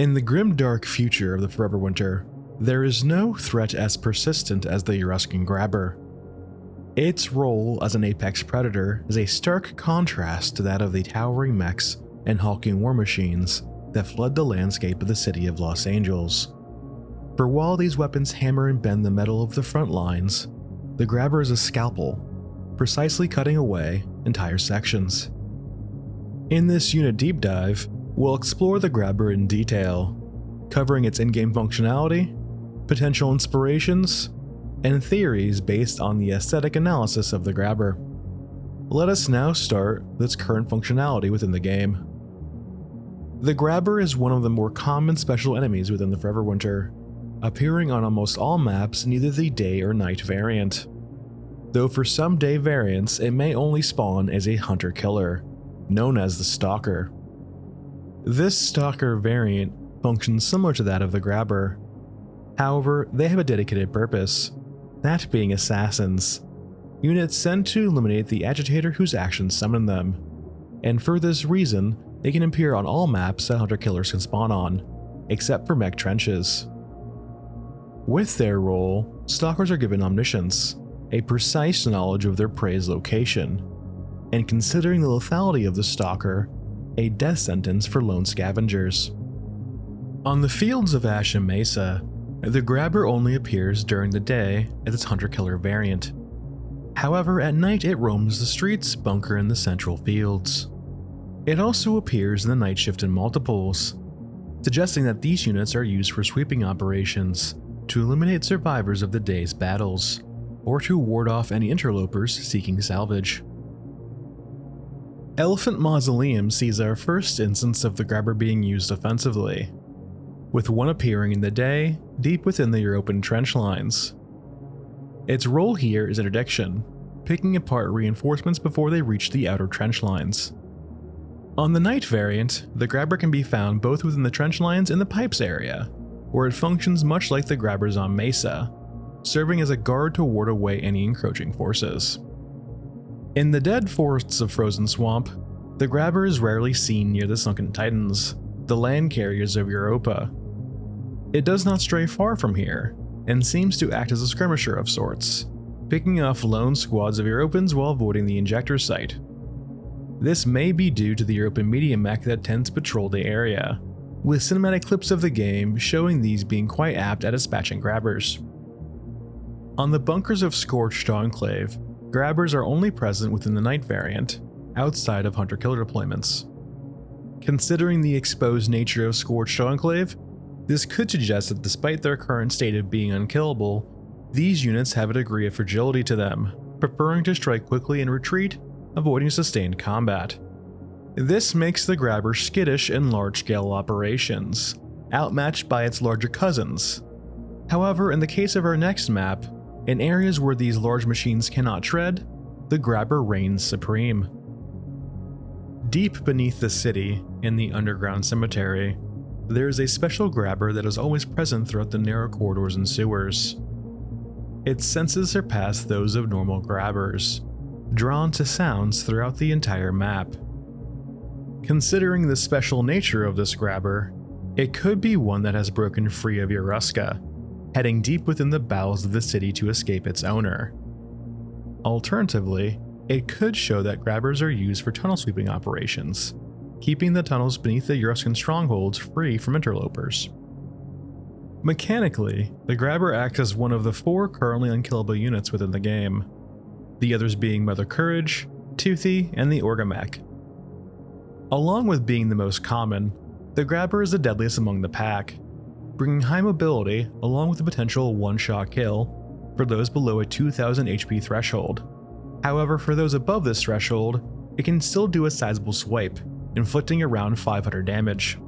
In the grim dark future of the Forever Winter, there is no threat as persistent as the Euruskan Grabber. Its role as an apex predator is a stark contrast to that of the towering mechs and hulking war machines that flood the landscape of the city of Los Angeles. For while these weapons hammer and bend the metal of the front lines, the Grabber is a scalpel, precisely cutting away entire sections. In this unit deep dive, we'll explore the Grabber in detail, covering its in-game functionality, potential inspirations, and theories based on the aesthetic analysis of the Grabber. Let us now start with its current functionality within the game. The Grabber is one of the more common special enemies within the Forever Winter, appearing on almost all maps in either the day or night variant. Though for some day variants, it may only spawn as a hunter-killer, known as the Stalker. This Stalker variant functions similar to that of the Grabber. However, they have a dedicated purpose, that being assassins, units sent to eliminate the agitator whose actions summon them, and for this reason, they can appear on all maps that hunter-killers can spawn on, except for mech trenches. With their role, Stalkers are given omniscience, a precise knowledge of their prey's location, and considering the lethality of the Stalker, a death sentence for lone scavengers. On the fields of Ash and Mesa, the Grabber only appears during the day as its hunter-killer variant. However, at night it roams the streets, bunker, and the central fields. It also appears in the night shift in multiples, suggesting that these units are used for sweeping operations to eliminate survivors of the day's battles, or to ward off any interlopers seeking salvage. Elephant Mausoleum sees our first instance of the Grabber being used offensively, with one appearing in the day deep within the European trench lines. Its role here is interdiction, picking apart reinforcements before they reach the outer trench lines. On the night variant, the Grabber can be found both within the trench lines and the pipes area, where it functions much like the Grabbers on Mesa, serving as a guard to ward away any encroaching forces. In the dead forests of Frozen Swamp, the Grabber is rarely seen near the Sunken Titans, the land carriers of Europa. It does not stray far from here, and seems to act as a skirmisher of sorts, picking off lone squads of Europans while avoiding the injector site. This may be due to the European media mech that tends to patrol the area, with cinematic clips of the game showing these being quite apt at dispatching Grabbers. On the bunkers of Scorched Enclave, Grabbers are only present within the night variant, outside of hunter-killer deployments. Considering the exposed nature of Scorched Enclave, this could suggest that despite their current state of being unkillable, these units have a degree of fragility to them, preferring to strike quickly and retreat, avoiding sustained combat. This makes the Grabber skittish in large-scale operations, outmatched by its larger cousins. However, in the case of our next map, in areas where these large machines cannot tread, the Grabber reigns supreme. Deep beneath the city, in the underground cemetery, there is a special Grabber that is always present throughout the narrow corridors and sewers. Its senses surpass those of normal Grabbers, drawn to sounds throughout the entire map. Considering the special nature of this Grabber, it could be one that has broken free of Euruskan, heading deep within the bowels of the city to escape its owner. Alternatively, it could show that Grabbers are used for tunnel sweeping operations, keeping the tunnels beneath the Euruskan strongholds free from interlopers. Mechanically, the Grabber acts as one of the 4 currently unkillable units within the game, the others being Mother Courage, Toothy, and the Orgamech. Along with being the most common, the Grabber is the deadliest among the pack, bringing high mobility along with the potential one-shot kill for those below a 2000 HP threshold. However, for those above this threshold, it can still do a sizable swipe, inflicting around 500 damage.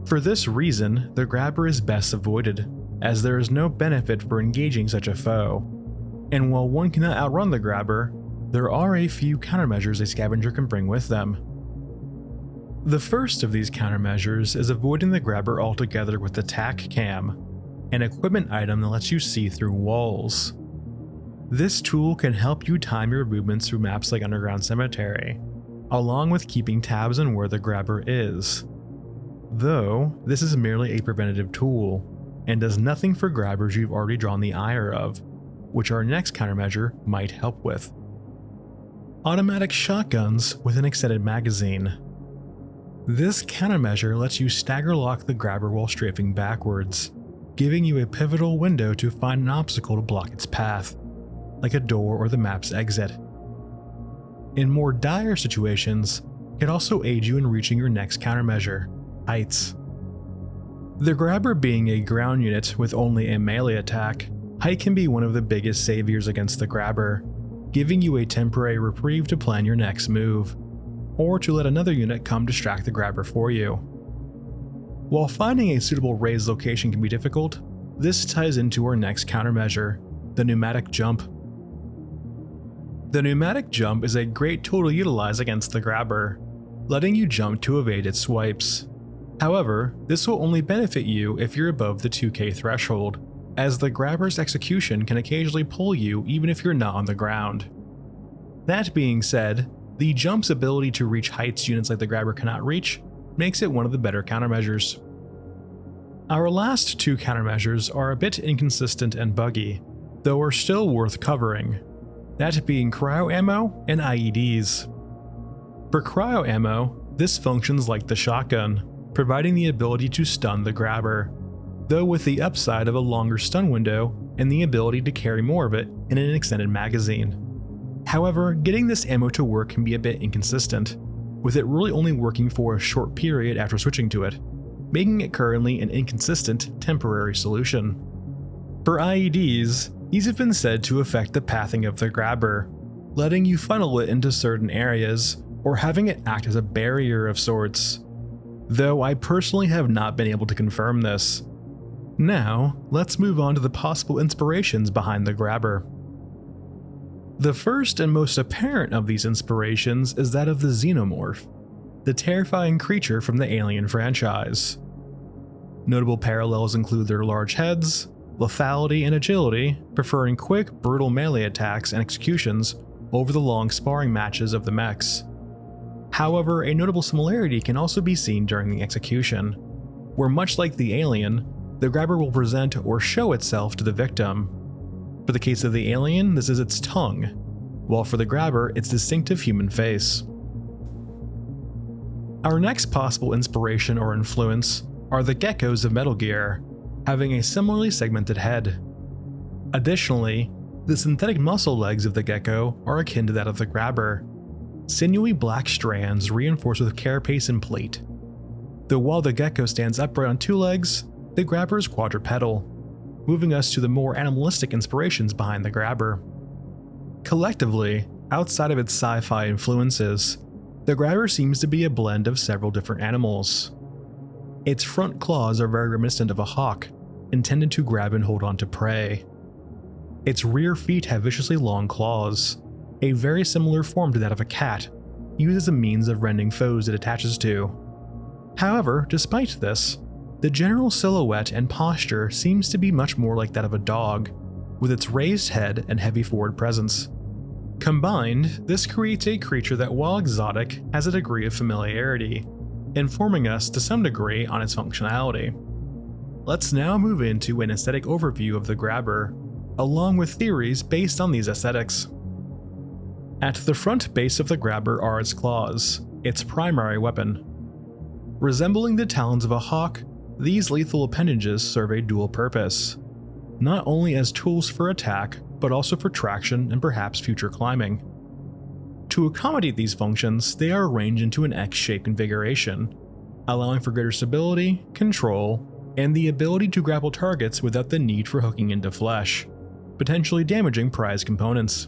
For this reason, the Grabber is best avoided, as there is no benefit for engaging such a foe. And while one cannot outrun the Grabber, there are a few countermeasures a scavenger can bring with them. The first of these countermeasures is avoiding the Grabber altogether with the Tac Cam, an equipment item that lets you see through walls. This tool can help you time your movements through maps like Underground Cemetery, along with keeping tabs on where the Grabber is. though this is merely a preventative tool and does nothing for grabbers you've already drawn the ire of, which our next countermeasure might help with. Automatic shotguns with an extended magazine. This countermeasure lets you stagger lock the grabber while strafing backwards, giving you a pivotal window to find an obstacle to block its path, like a door or the map's exit. In more dire situations, it can also aid you in reaching your next countermeasure, heights. The grabber being a ground unit with only a melee attack, height can be one of the biggest saviors against the grabber, giving you a temporary reprieve to plan your next move, or to let another unit come distract the grabber for you. While finding a suitable raised location can be difficult, this ties into our next countermeasure, the pneumatic jump. The pneumatic jump is a great tool to utilize against the grabber, letting you jump to evade its swipes. However, this will only benefit you if you're above the 2k threshold, as the grabber's execution can occasionally pull you even if you're not on the ground. That being said, the jump's ability to reach heights units like the grabber cannot reach makes it one of the better countermeasures. Our last two countermeasures are a bit inconsistent and buggy, though are still worth covering, that being cryo ammo and IEDs. For cryo ammo, this functions like the shotgun, providing the ability to stun the grabber, though with the upside of a longer stun window and the ability to carry more of it in an extended magazine. However, getting this ammo to work can be a bit inconsistent, with it really only working for a short period after switching to it, making it currently an inconsistent temporary solution. For IEDs, these have been said to affect the pathing of the grabber, letting you funnel it into certain areas or having it act as a barrier of sorts, though I personally have not been able to confirm this. Now, let's move on to the possible inspirations behind the grabber. The first and most apparent of these inspirations is that of the Xenomorph, the terrifying creature from the Alien franchise. Notable parallels include their large heads, lethality and agility, preferring quick, brutal melee attacks and executions over the long sparring matches of the mechs. However, a notable similarity can also be seen during the execution, where much like the Alien, the grabber will present or show itself to the victim. For the case of the Alien, this is its tongue, while for the grabber, its distinctive human face. Our next possible inspiration or influence are the geckos of Metal Gear, having a similarly segmented head. Additionally, the synthetic muscle legs of the gecko are akin to that of the grabber, sinewy black strands reinforced with carapace and plate. Though while the gecko stands upright on two legs, the grabber is quadrupedal, moving us to the more animalistic inspirations behind the grabber. Collectively, outside of its sci-fi influences, the grabber seems to be a blend of several different animals. Its front claws are very reminiscent of a hawk, intended to grab and hold on to prey. Its rear feet have viciously long claws, a very similar form to that of a cat, used as a means of rending foes it attaches to. However, despite this, the general silhouette and posture seems to be much more like that of a dog, with its raised head and heavy forward presence. Combined, this creates a creature that, while exotic, has a degree of familiarity, informing us to some degree on its functionality. Let's now move into an aesthetic overview of the grabber, along with theories based on these aesthetics. At the front base of the grabber are its claws, its primary weapon. Resembling the talons of a hawk, these lethal appendages serve a dual purpose, not only as tools for attack, but also for traction and perhaps future climbing. To accommodate these functions, they are arranged into an X-shaped configuration, allowing for greater stability, control, and the ability to grapple targets without the need for hooking into flesh, potentially damaging prized components.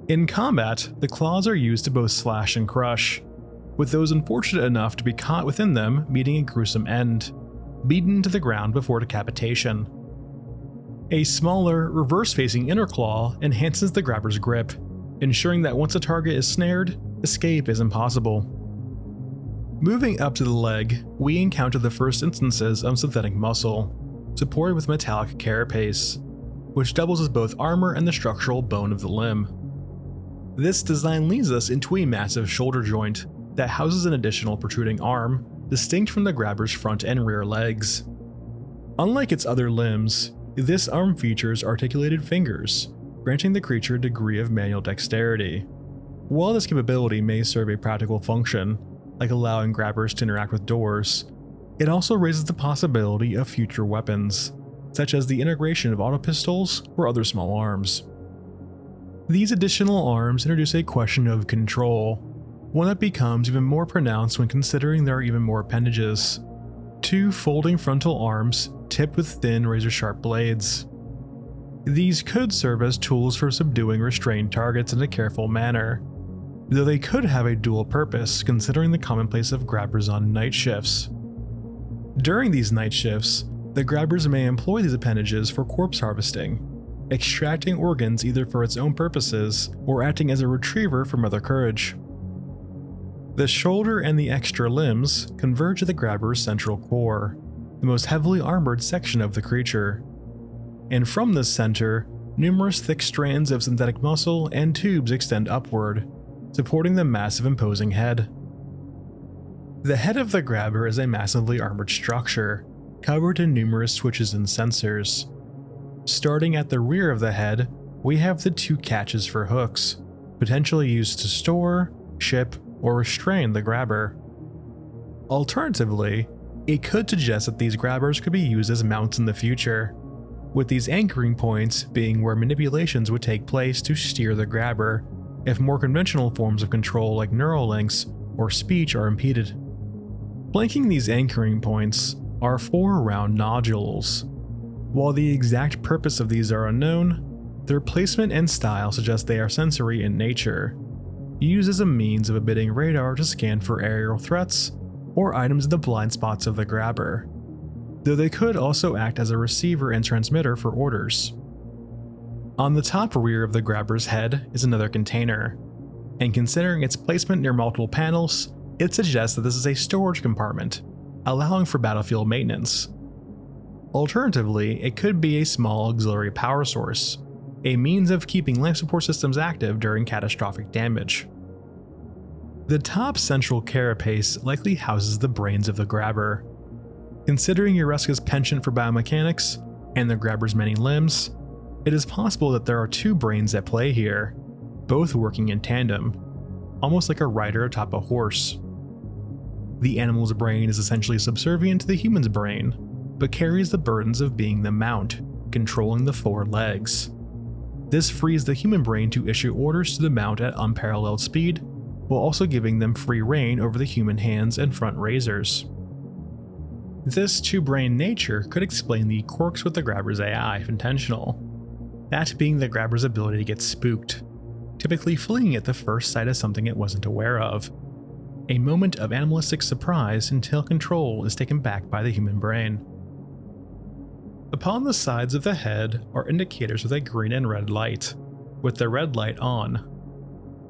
In combat, the claws are used to both slash and crush, with those unfortunate enough to be caught within them meeting a gruesome end, beaten to the ground before decapitation. A smaller, reverse-facing inner claw enhances the grabber's grip, ensuring that once a target is snared, escape is impossible. Moving up to the leg, we encounter the first instances of synthetic muscle, supported with metallic carapace, which doubles as both armor and the structural bone of the limb. This design leads us into a massive shoulder joint that houses an additional protruding arm distinct from the grabber's front and rear legs. Unlike its other limbs, this arm features articulated fingers, granting the creature a degree of manual dexterity. While this capability may serve a practical function, like allowing grabbers to interact with doors, it also raises the possibility of future weapons, such as the integration of auto pistols or other small arms. These additional arms introduce a question of control, one that becomes even more pronounced when considering there are even more appendages. 2 folding frontal arms tipped with thin razor-sharp blades. These could serve as tools for subduing restrained targets in a careful manner, though they could have a dual purpose considering the commonplace of grabbers on night shifts. During these night shifts, the grabbers may employ these appendages for corpse harvesting, extracting organs either for its own purposes or acting as a retriever for Mother Courage. The shoulder and the extra limbs converge at the grabber's central core, the most heavily armored section of the creature. And from this center, numerous thick strands of synthetic muscle and tubes extend upward, supporting the massive imposing head. The head of the grabber is a massively armored structure, covered in numerous switches and sensors. Starting at the rear of the head, we have the 2 catches for hooks, potentially used to store, ship, or restrain the grabber. Alternatively, it could suggest that these grabbers could be used as mounts in the future, with these anchoring points being where manipulations would take place to steer the grabber if more conventional forms of control like neural links or speech are impeded. Flanking these anchoring points are 4 round nodules. While the exact purpose of these are unknown, their placement and style suggest they are sensory in nature, used as a means of emitting radar to scan for aerial threats or items in the blind spots of the grabber, though they could also act as a receiver and transmitter for orders. On the top rear of the grabber's head is another container, and considering its placement near multiple panels, it suggests that this is a storage compartment, allowing for battlefield maintenance. Alternatively, it could be a small auxiliary power source, a means of keeping life support systems active during catastrophic damage. The top central carapace likely houses the brains of the grabber. Considering Euruskan's penchant for biomechanics and the grabber's many limbs, it is possible that there are 2 brains at play here, both working in tandem, almost like a rider atop a horse. The animal's brain is essentially subservient to the human's brain, but carries the burdens of being the mount, controlling the 4 legs. This frees the human brain to issue orders to the mount at unparalleled speed, while also giving them free rein over the human hands and front razors. This 2-brain nature could explain the quirks with the grabber's AI if intentional, that being the grabber's ability to get spooked, typically fleeing at the first sight of something it wasn't aware of, a moment of animalistic surprise until control is taken back by the human brain. Upon the sides of the head are indicators with a green and red light, with the red light on.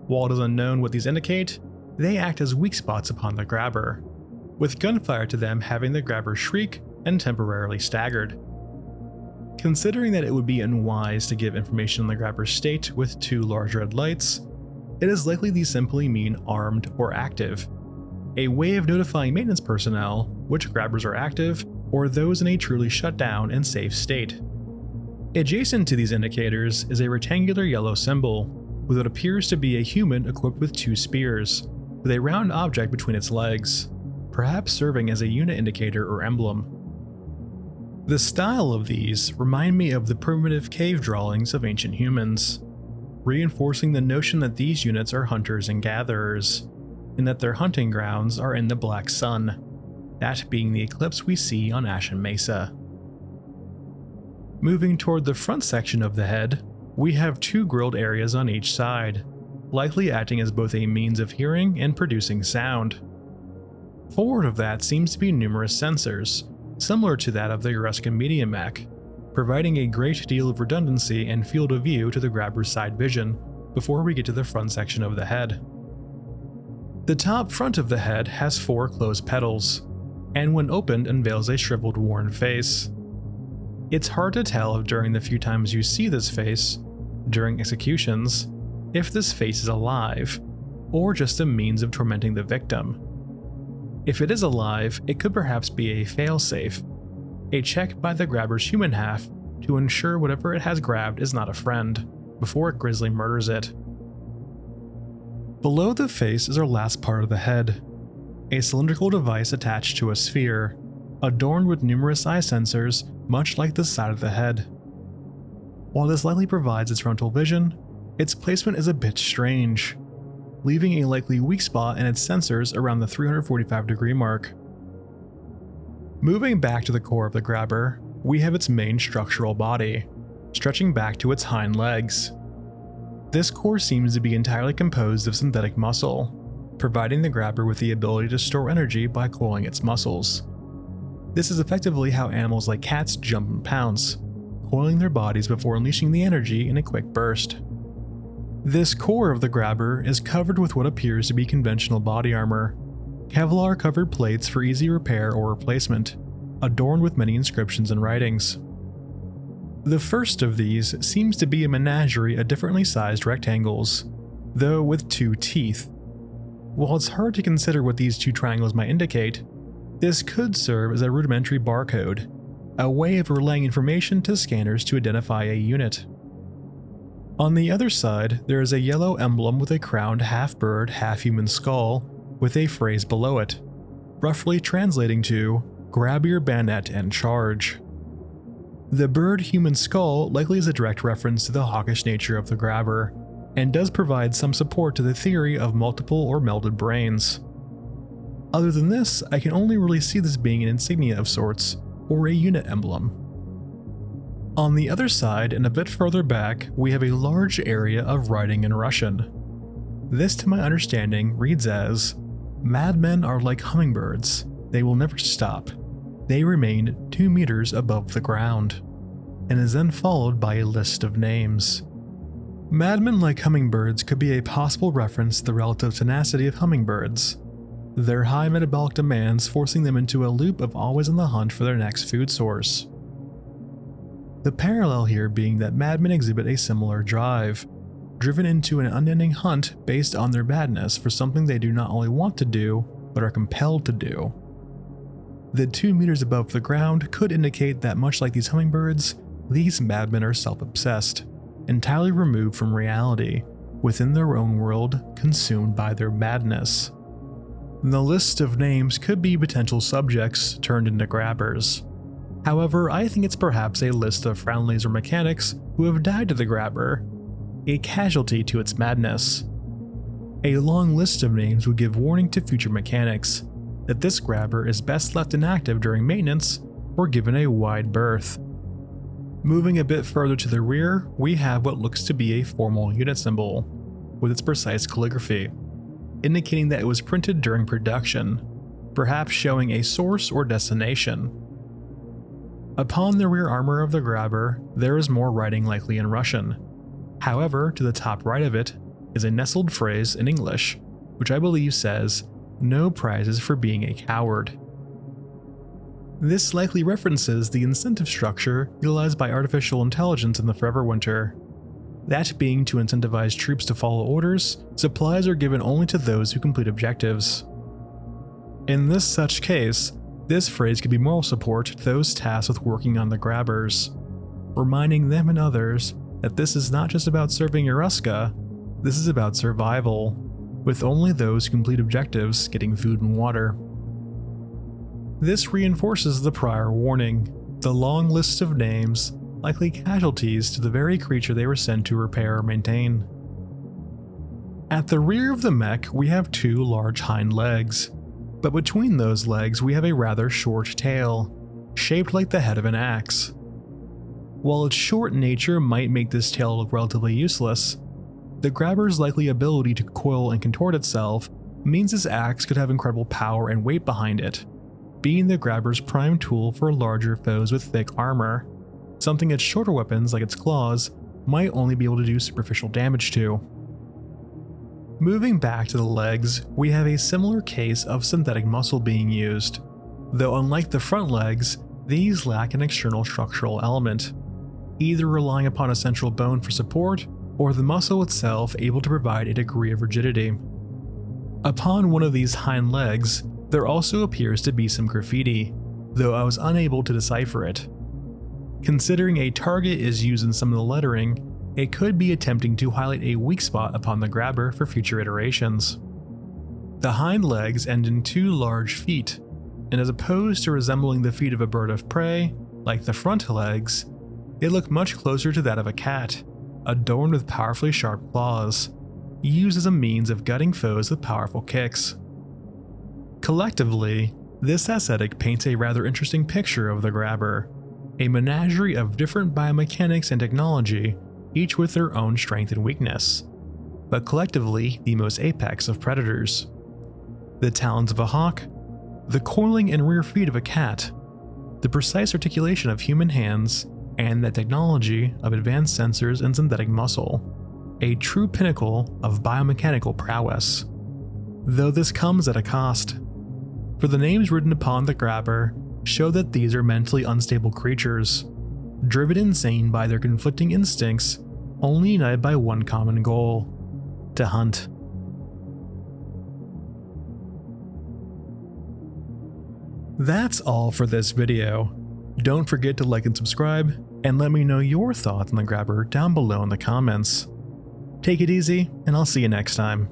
While it is unknown what these indicate, they act as weak spots upon the grabber, with gunfire to them having the grabber shriek and temporarily staggered. Considering that it would be unwise to give information on the grabber's state with 2 large red lights, it is likely these simply mean armed or active, a way of notifying maintenance personnel which grabbers are active or those in a truly shut down and safe state. Adjacent to these indicators is a rectangular yellow symbol with what appears to be a human equipped with 2 spears, with a round object between its legs, perhaps serving as a unit indicator or emblem. The style of these remind me of the primitive cave drawings of ancient humans, reinforcing the notion that these units are hunters and gatherers, and that their hunting grounds are in the black sun, that being the eclipse we see on Ashen Mesa. Moving toward the front section of the head, we have 2 grilled areas on each side, likely acting as both a means of hearing and producing sound. Forward of that seems to be numerous sensors, similar to that of the Euruskan Media Mech, providing a great deal of redundancy and field of view to the grabber's side vision before we get to the front section of the head. The top front of the head has 4 closed petals, and when opened unveils a shriveled, worn face. It's hard to tell if during the few times you see this face, during executions, if this face is alive, or just a means of tormenting the victim. If it is alive, it could perhaps be a failsafe, a check by the grabber's human half to ensure whatever it has grabbed is not a friend, before it grisly murders it. Below the face is our last part of the head, a cylindrical device attached to a sphere, adorned with numerous eye sensors much like the side of the head. While this likely provides its frontal vision, its placement is a bit strange, leaving a likely weak spot in its sensors around the 345-degree mark. Moving back to the core of the grabber, we have its main structural body, stretching back to its hind legs. This core seems to be entirely composed of synthetic muscle, providing the grabber with the ability to store energy by coiling its muscles. This is effectively how animals like cats jump and pounce, coiling their bodies before unleashing the energy in a quick burst. This core of the grabber is covered with what appears to be conventional body armor, Kevlar-covered plates for easy repair or replacement, adorned with many inscriptions and writings. The first of these seems to be a menagerie of differently sized rectangles, though with 2 teeth. While it's hard to consider what these 2 triangles might indicate, this could serve as a rudimentary barcode, a way of relaying information to scanners to identify a unit. On the other side, there is a yellow emblem with a crowned half-bird, half-human skull with a phrase below it, roughly translating to, "Grab your bayonet and charge." The bird-human skull likely is a direct reference to the hawkish nature of the grabber, and does provide some support to the theory of multiple or melded brains. Other than this, I can only really see this being an insignia of sorts, or a unit emblem. On the other side, and a bit further back, we have a large area of writing in Russian. This, to my understanding, reads as, "Madmen are like hummingbirds. They will never stop. They remain 2 meters above the ground," and is then followed by a list of names. Madmen like hummingbirds could be a possible reference to the relative tenacity of hummingbirds, their high metabolic demands forcing them into a loop of always on the hunt for their next food source. The parallel here being that madmen exhibit a similar drive, driven into an unending hunt based on their madness for something they do not only want to do, but are compelled to do. The 2 meters above the ground could indicate that much like these hummingbirds, these madmen are self-obsessed, entirely removed from reality, within their own world, consumed by their madness. The list of names could be potential subjects turned into grabbers. However, I think it's perhaps a list of friendlies or mechanics who have died to the grabber, a casualty to its madness. A long list of names would give warning to future mechanics that this grabber is best left inactive during maintenance or given a wide berth. Moving a bit further to the rear, we have what looks to be a formal unit symbol, with its precise calligraphy, indicating that it was printed during production, perhaps showing a source or destination. Upon the rear armor of the grabber, there is more writing likely in Russian. However, to the top right of it is a nestled phrase in English, which I believe says, "No prizes for being a coward." This likely references the incentive structure utilized by artificial intelligence in the Forever Winter. That being to incentivize troops to follow orders, supplies are given only to those who complete objectives. In this such case, this phrase could be moral support to those tasked with working on the grabbers, reminding them and others that this is not just about serving Euruskan, this is about survival, with only those who complete objectives getting food and water. This reinforces the prior warning, the long list of names, likely casualties to the very creature they were sent to repair or maintain. At the rear of the mech, we have 2 large hind legs, but between those legs we have a rather short tail, shaped like the head of an axe. While its short nature might make this tail look relatively useless, the grabber's likely ability to coil and contort itself means this axe could have incredible power and weight behind it, being the grabber's prime tool for larger foes with thick armor, something its shorter weapons like its claws might only be able to do superficial damage to. Moving back to the legs, we have a similar case of synthetic muscle being used, though unlike the front legs, these lack an external structural element, either relying upon a central bone for support or the muscle itself able to provide a degree of rigidity. Upon one of these hind legs, There also appears to be some graffiti, though I was unable to decipher it. Considering a target is used in some of the lettering, it could be attempting to highlight a weak spot upon the grabber for future iterations. The hind legs end in 2 large feet, and as opposed to resembling the feet of a bird of prey, like the front legs, they look much closer to that of a cat, adorned with powerfully sharp claws, used as a means of gutting foes with powerful kicks. Collectively, this aesthetic paints a rather interesting picture of the grabber, a menagerie of different biomechanics and technology, each with their own strength and weakness, but collectively the most apex of predators. The talons of a hawk, the coiling and rear feet of a cat, the precise articulation of human hands, and the technology of advanced sensors and synthetic muscle, a true pinnacle of biomechanical prowess. Though this comes at a cost, for the names written upon the grabber show that these are mentally unstable creatures, driven insane by their conflicting instincts, only united by one common goal: to hunt. That's all for this video. Don't forget to like and subscribe, and let me know your thoughts on the grabber down below in the comments. Take it easy, and I'll see you next time.